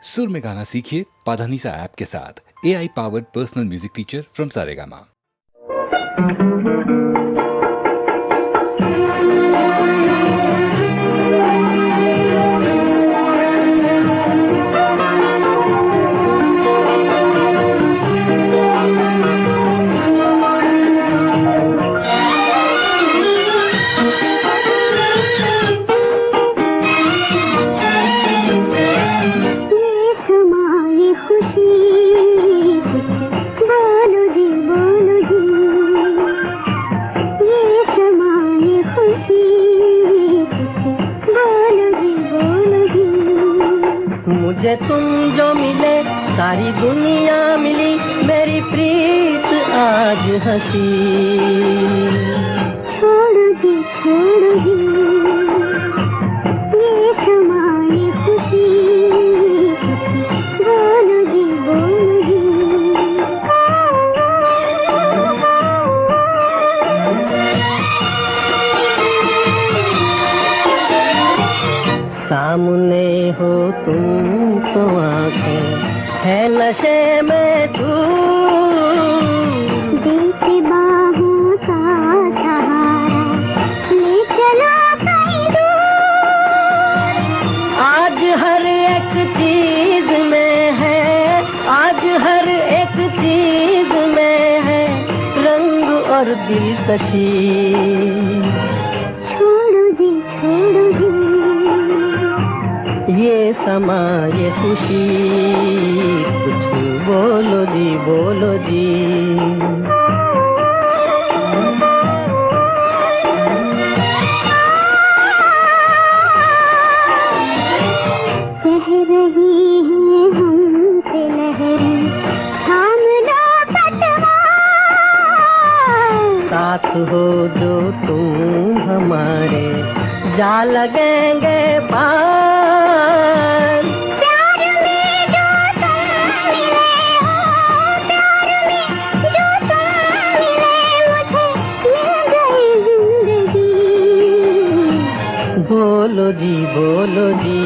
सुर में गाना सीखिए पाधानीसा ऐप के साथ। AI powered personal music teacher from Saregama. मुझे तुम जो मिले सारी दुनिया मिली, मेरी प्रीत आज हंसी। छोड़ दी ये समाए खुशी, बोलो दी सामने हो तुम तो आंखें है नशे में तू, दिल के बाहों का सहारा ले चलो कहीं दूर। आज हर एक चीज में है, आज हर एक चीज में है रंग और दिलकशी। छोड़ दी ये समा ये खुशी, कुछ बोलो जी बोलो जी। कह रही है हमसे लहरें, थाम लो पतवार। साथ हो जो तुम हमारे, जा लगेंगे पार। प्यार में जो तुम मिले हो, प्यार में जो तुम मिले, मुझे मिल गई जिंदगी। बोलो जी बोलो जी।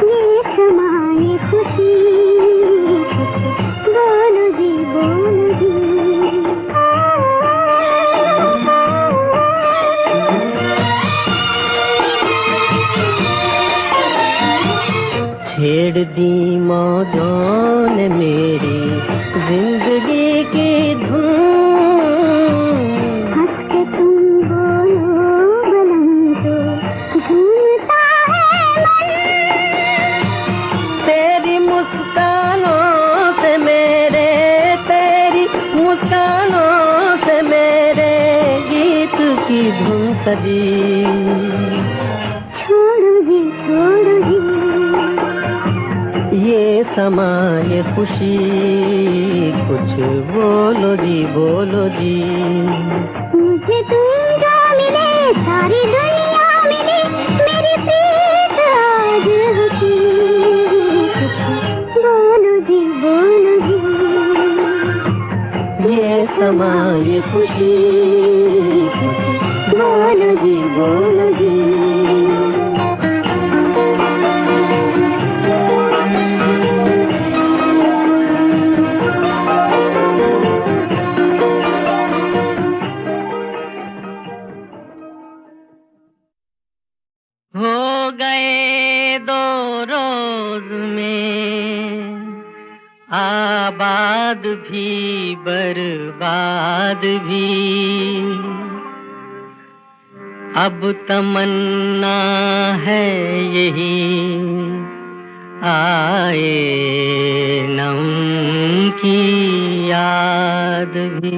ये समाए खुशी, बोलो जी बोलो जी। छेड़ दी मौजों ने मेरी जिंदगी की धूम। हंस के तुम बोलो बुलंद तो झूमता है मन। तेरी मुस्कानों से मेरे, तेरी मुस्कानों से मेरे गीत की धुन सजी। छोड़ दी ये समा ये खुशी, कुछ बोलो जी बोलो जी। मुझे तुम जो मिले सारी दुनिया मिली, मेरी प्रीत आज हंसी। बोलो जी ये समा ये खुशी, कुछ बोलो जी बोलो जी। हो गए 2 रोज में आबाद भी बर्बाद भी। अब तमन्ना है यही आए नम की याद भी।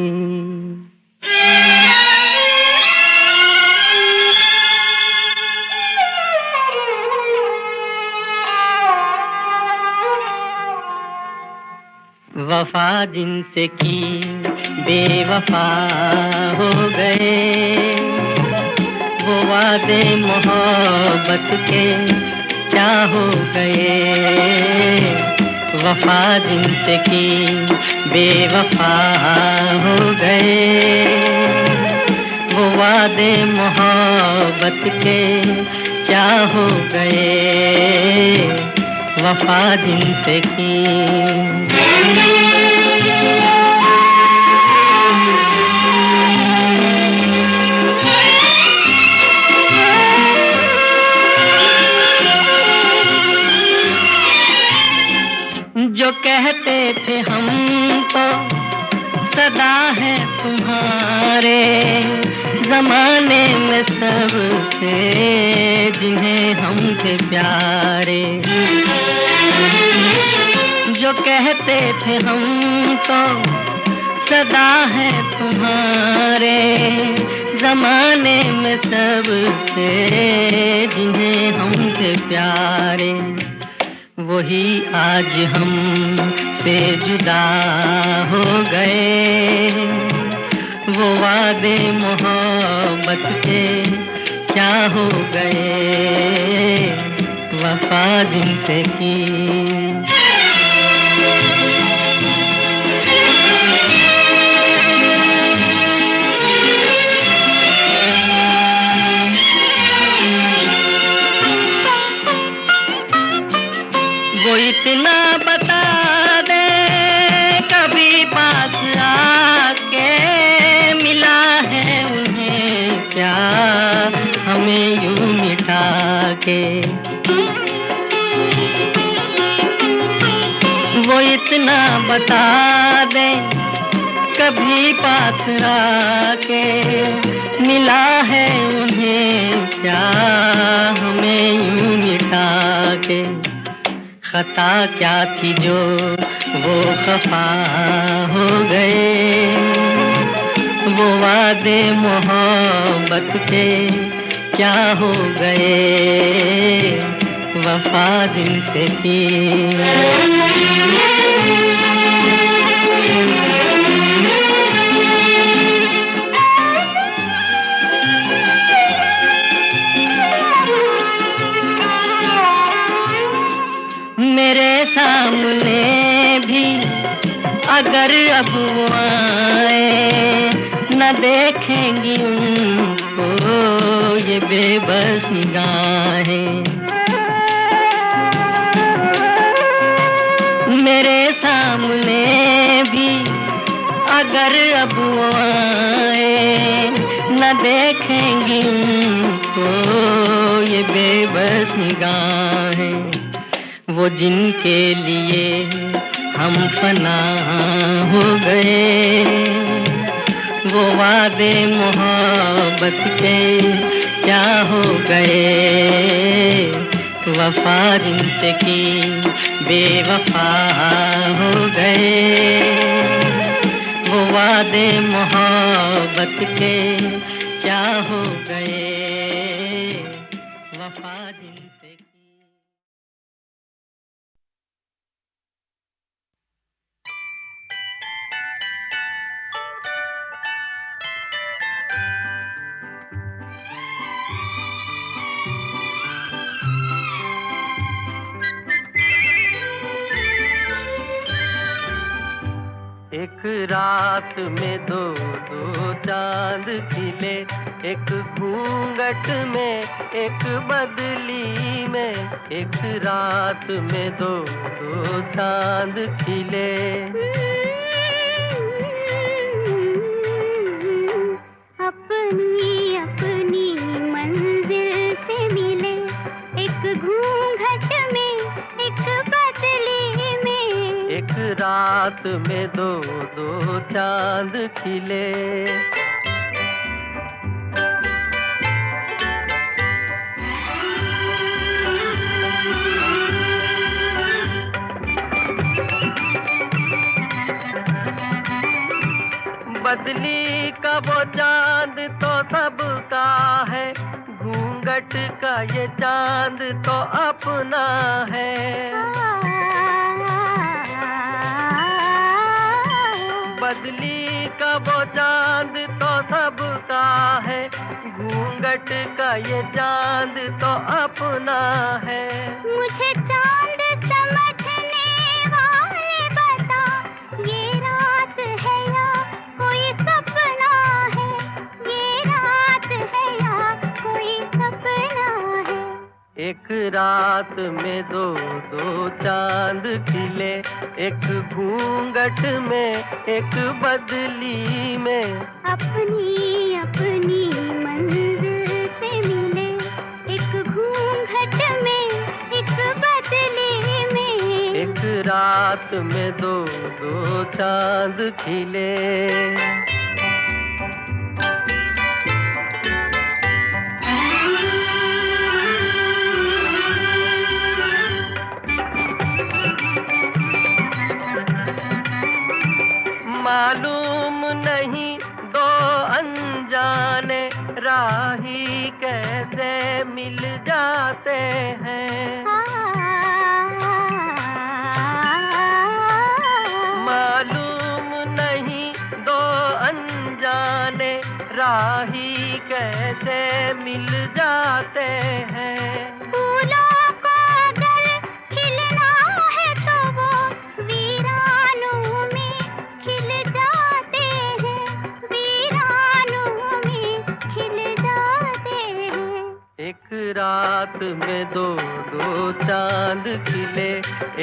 वफा जिनसे की बेवफा हो गए, वो वादे मोहब्बत के क्या हो गए। वफा जिनसे की बेवफा हो गए, वो वादे मोहब्बत के क्या हो गए। वफा जिनसे की। जो कहते थे हम तो सदा है तुम्हारे, जमाने में सबसे जिन्हें हम थे प्यारे। जो कहते थे हम तो सदा है तुम्हारे, जमाने में सबसे जिन्हें हम थे प्यारे। वही आज हम से जुदा हो गए, वो वादे मोहब्बत के क्या हो गए, वफा जिनसे की। वो इतना बता दे कभी पास आके, मिला है उन्हें क्या हमें यूं मिटा के। वो इतना बता दे कभी पास आके, मिला है उन्हें क्या हमें यूं मिटा के। खता क्या थी जो वो खफा हो गए, वो वादे मोहब्बत के क्या हो गए, वफा जिनसे की। मेरे सामने भी अगर अब वो आए, न देखेंगी उनको ये बेबस निगाहें। मेरे सामने भी अगर अब वो आए, न देखेंगी उनको ये बेबस निगाहें। वो जिनके लिए हम फना हो गए, वो वादे मोहब्बत के क्या हो गए, वफा जिनसे की बेवफा हो गए। वो वादे मोहब्बत के क्या हो गए, वफा जिनसे की। एक रात में दो दो चांद खिले, एक घूंघट में एक बदली में। एक रात में दो दो चांद खिले। अपनी अपनी मंजिल से मिले, एक घूंघट में एक बदली में। एक रात में दो दो चांद खिले। बदली का वो चांद तो सबका है, घूंघट का ये चांद तो अपना है। बदली का वो चांद तो सबका है, घूंघट का ये चांद तो अपना है। मुझे चांद समझने वाले बता, ये रात है या कोई सपना है, ये रात है या कोई सपना है। एक रात में दो दो चांद खिले, एक घूंघट में एक बदली में। अपनी अपनी मंजिल से मिले, एक घूंघट में एक बदली में। एक रात में दो दो चांद खिले। मालूम नहीं दो अनजाने राही कैसे मिल जाते हैं। मालूम नहीं दो अनजाने राही कैसे मिल जाते हैं। फूलों को अगर खिलना है तो वो वीरानों में खिल जाते हैं, वीरानों में खिल जाते हैं। एक रात में दो दो चांद खिले,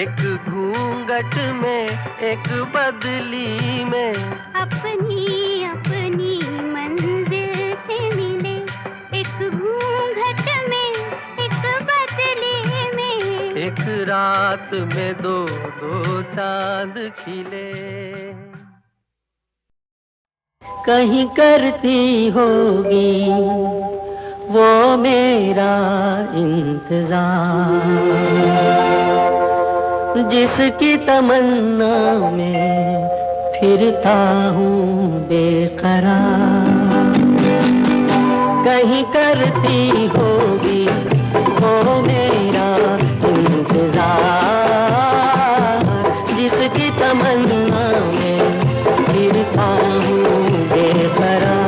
एक घूंघट में एक बदली में। अपनी अपनी मंजिल से मिले, एक घूंघट में एक बदली में। एक रात में दो दो चांद खिले। कहीं करती होगी वो मेरा इंतजार, जिसकी तमन्ना में फिरता हूँ बेकरार। कहीं करती होगी वो मेरा इंतजार, जिसकी तमन्ना में फिरता हूँ बेकरार।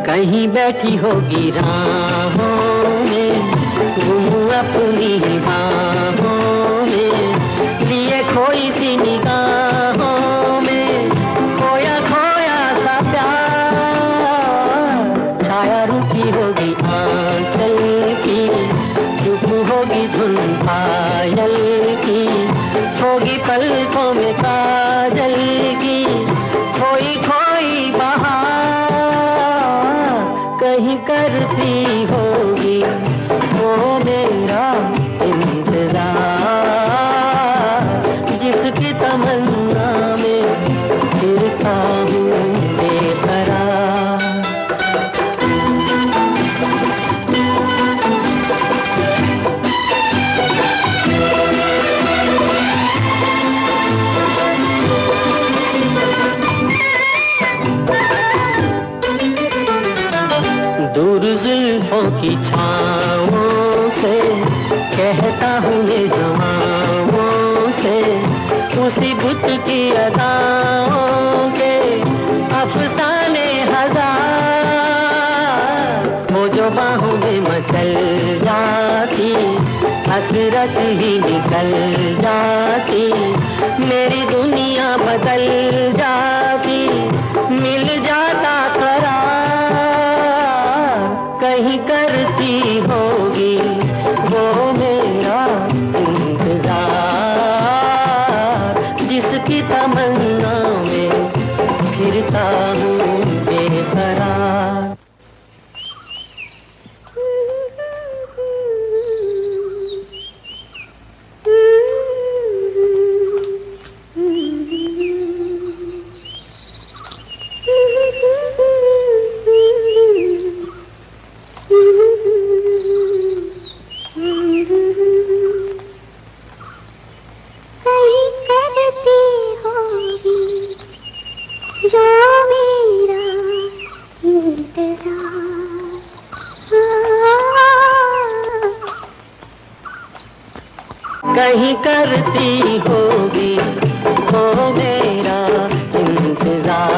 कहीं बैठी होगी राहों में, गुम अपनी बाहों में, लिए खोई सी निगाहों में, खोया खोया सा प्यार। छाया रुकी होगी आंचल की, चुप होगी धुन पायल की, होगी पलकों में काजल की, खोई खोई बहार। कहीं करती होगी वो मेरा इंतजार, जिसकी तमन्ना में फिरता हूँ बेकरार। दूर जुल्फों की छाँवों से कहता हूँ ये जमाओं से, उसी बुत की अदाओं के अफसाने हजार। वो जो बाहों में मचल जाती, हसरत ही निकल जाती, मेरी दुनिया बदल जाती, मिल जाता करार। कहीं करती होगी वो मेरा इंतजार, जिसकी तमन्ना में फिरता हूँ बेकरार। कहीं करती होगी वो मेरा इंतजार,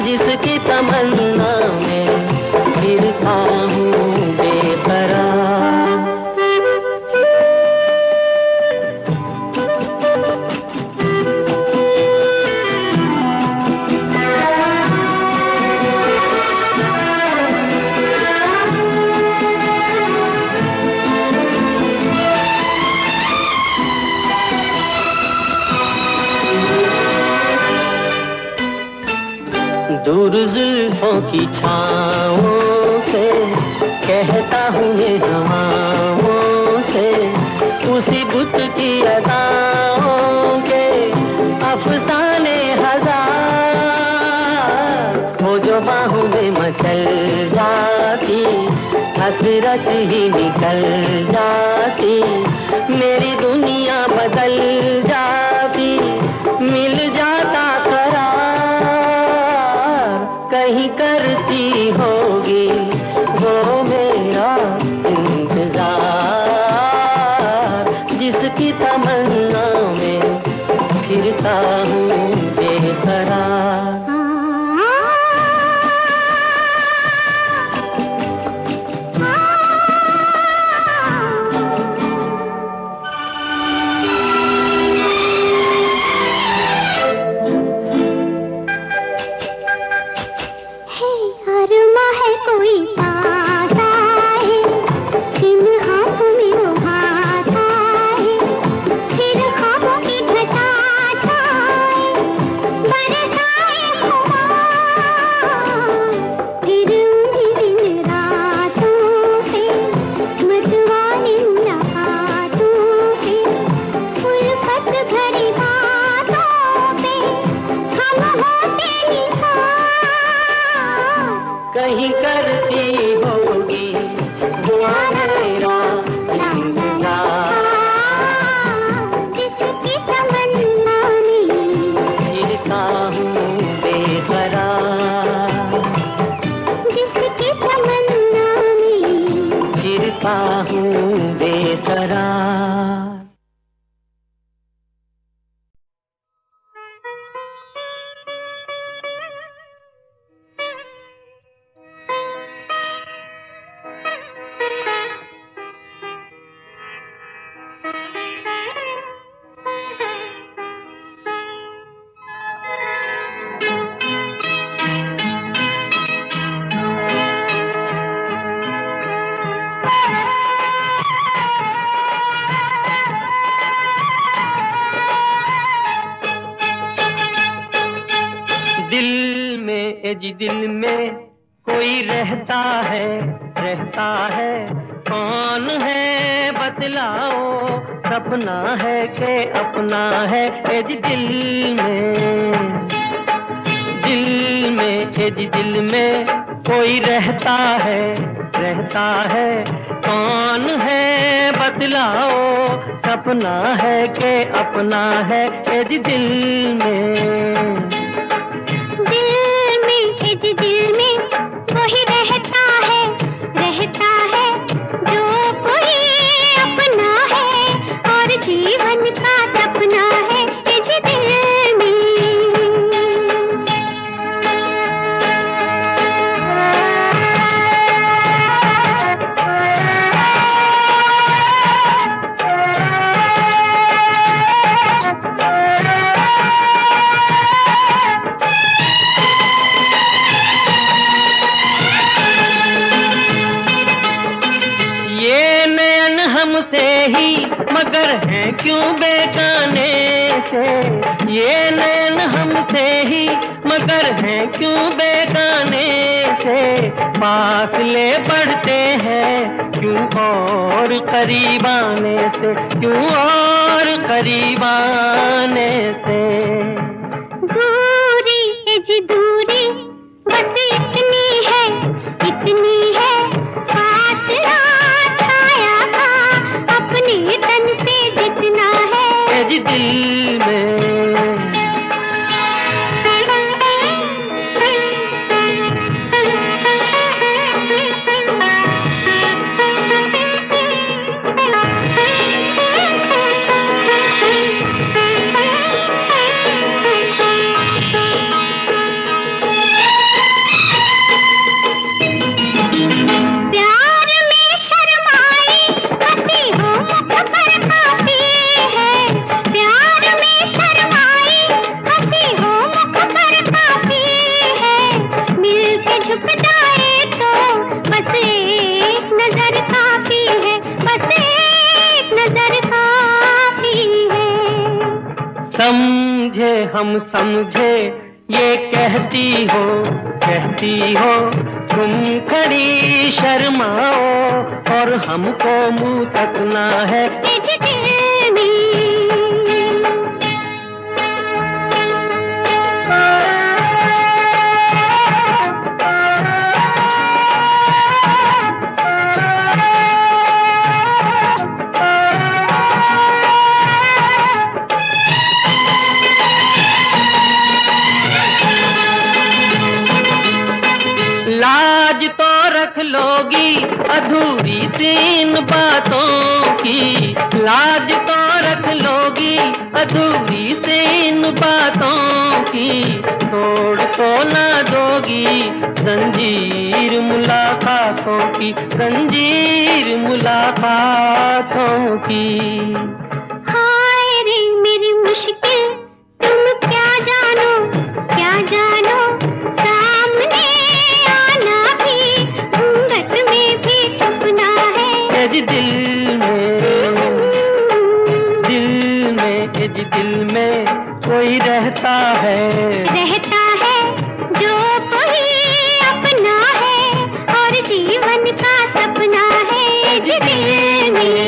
जिसकी तमन्ना में फिरता हूँ बेकरार। दूर जुल्फों की छाँवों से कहता हूँ मैं हवाओं से, उसी बुत की अदाओं के अफसाने हजार, वो जो बाहों में मचल जाती हसरत ही निकल जाती, मेरी दुनिया बदल जाती, मिल जाता कहीं करती होगी वो मेरा इंतजार, जिसकी तमन्ना में फिरता हूँ बेकरार। कहीं करती होगी वो मेरा इंतजार, जिसकी तमन्ना में फिरता हूँ बेकरार, जिसकी तमन्ना में फिरता हूँ बेकरार। जी दिल में कोई रहता है, कौन है बतलाओ, सपना है के अपना है। ए जी दिल में ए जी दिल में कोई रहता है, कौन है बतलाओ, सपना है के अपना है। ए जी दिल में दिल में वही रहता है, जो कोई अपना है और जीवन का सपना है। इस दिल में हमसे ही मगर हैं क्यों बेगाने से, ये नैन हमसे ही मगर हैं क्यों बेगाने से, फासले बढ़ते हैं क्यों और करीब आने से, क्यों और करीब आने से। दूरी है जी दूरी बस इतनी है, फासला छाया का अपने तन से जितना है। जी दिल में हम समझे ये कहती हो तुम खड़ी शर्माओ और हमको मुंह तकना है इस दिल में। लाज तो रख लोगी अधूरी सी इन बातों की, लाज तो रख लोगी अधूरी सी इन बातों की, तोड़ तो ना दोगी जंजीर मुलाकातों की, जंजीर मुलाकातों की। हाय रे मेरी मुश्किल तुम क्या जानो सामने आना भी घूंघट में भी छुपना है। तेज दिल में कोई रहता है जो कोई अपना है और जीवन का सपना है इस दिल में।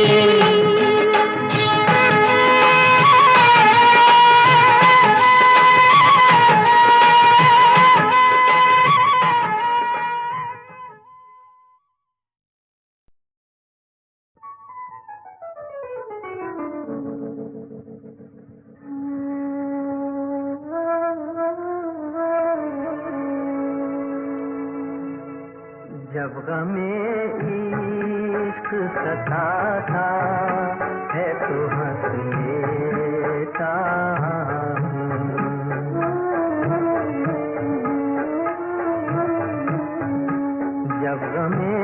जब गमे इश्क सताता है तो हंस लेता हूँ। जब गमे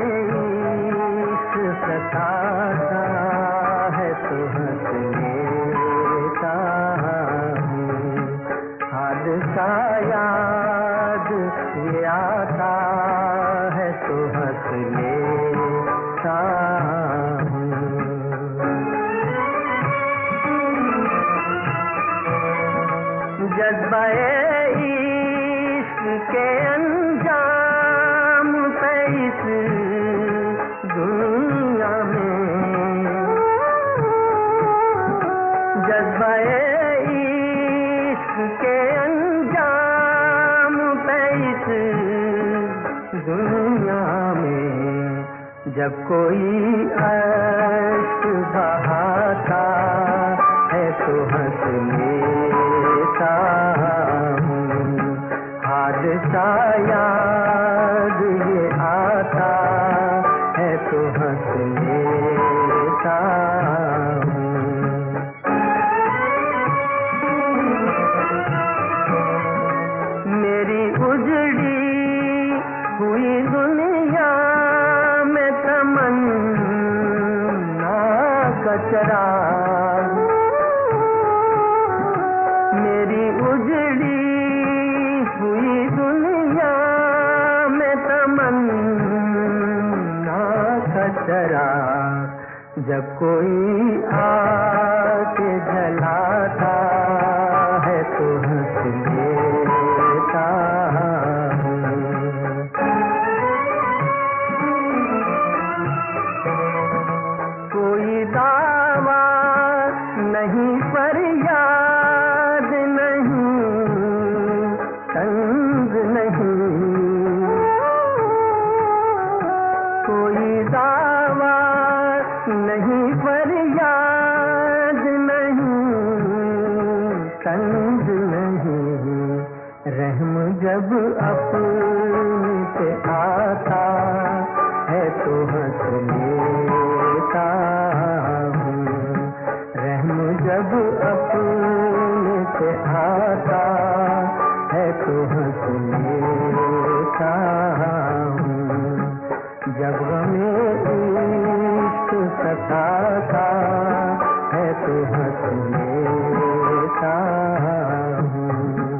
इश्क सताता है तो हंस लेता हूँ। हादसा याद ये आता है तो हंस लेता हूँ। जज्बे इश्क के अंजाम पे इस दुनिया में, जज्बे इश्क के अंजाम पे इस दुनिया में, जब कोई अश्क बहाता है तो हंस लेता हूँ। हादसा याद ये आता है तो हंस लेता हूँ। मेरी उजड़ी हुई दुनिया में तमन्ना का चराग, मेरी उजड़ी हुई दुनिया में तमन्ना का चराग, जब कोई आके जलाता है तो हंस लेता हूँ। कोई दावा नहीं फरियाद नहीं तंग नहीं, कोई दावा नहीं फरियाद नहीं तंग नहीं, रहम जब अपने पे आता है तो हंस लेता हूँ। रहम जब अपने पे आता है तो हंस लेता हूँ। जब गमे इश्क सताता है तो हंस लेता हूँ।